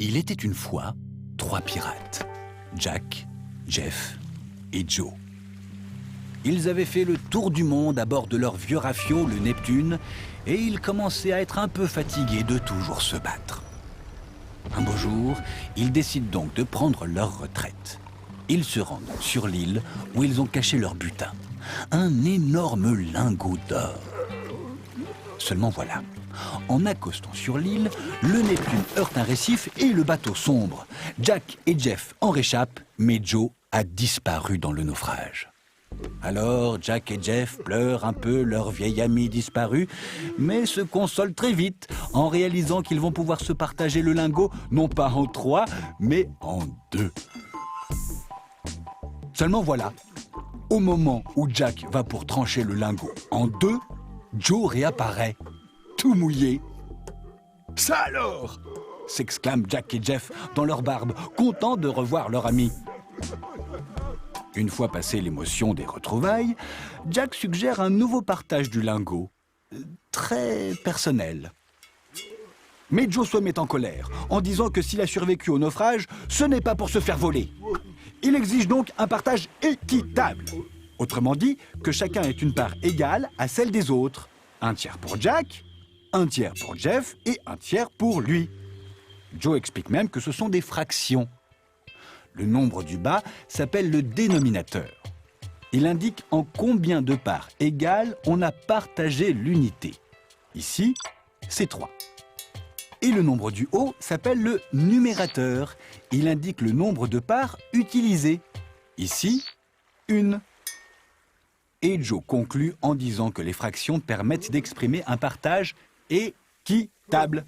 Il était une fois 3 pirates, Jack, Jeff et Joe. Ils avaient fait le tour du monde à bord de leur vieux rafio, le Neptune, et ils commençaient à être un peu fatigués de toujours se battre. Un beau jour, ils décident donc de prendre leur retraite. Ils se rendent sur l'île où ils ont caché leur butin, un énorme lingot d'or. Seulement voilà, en accostant sur l'île, le Neptune heurte un récif et le bateau sombre. Jack et Jeff en réchappent, mais Joe a disparu dans le naufrage. Alors Jack et Jeff pleurent un peu leur vieil ami disparu, mais se consolent très vite en réalisant qu'ils vont pouvoir se partager le lingot, non pas en 3, mais en 2. Seulement voilà, au moment où Jack va pour trancher le lingot en 2, Joe réapparaît, tout mouillé. « Ça alors !» s'exclament Jack et Jeff dans leur barbe, contents de revoir leur ami. Une fois passée l'émotion des retrouvailles, Jack suggère un nouveau partage du lingot, très personnel. Mais Joe se met en colère, en disant que s'il a survécu au naufrage, ce n'est pas pour se faire voler. Il exige donc un partage équitable. Autrement dit, que chacun ait une part égale à celle des autres. Un tiers pour Jack, un tiers pour Jeff et un tiers pour lui. Joe explique même que ce sont des fractions. Le nombre du bas s'appelle le dénominateur. Il indique en combien de parts égales on a partagé l'unité. Ici, c'est 3. Et le nombre du haut s'appelle le numérateur. Il indique le nombre de parts utilisées. Ici, 1. Et Joe conclut en disant que les fractions permettent d'exprimer un partage équitable.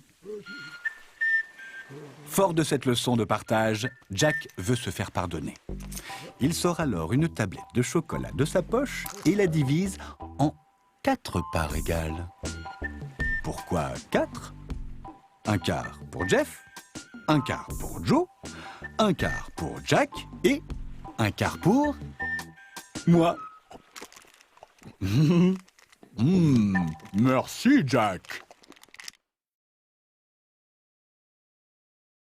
Fort de cette leçon de partage, Jack veut se faire pardonner. Il sort alors une tablette de chocolat de sa poche et la divise en 4 parts égales. Pourquoi 4 ? Un quart pour Jeff, un quart pour Joe, un quart pour Jack et un quart pour moi. Merci, Jack.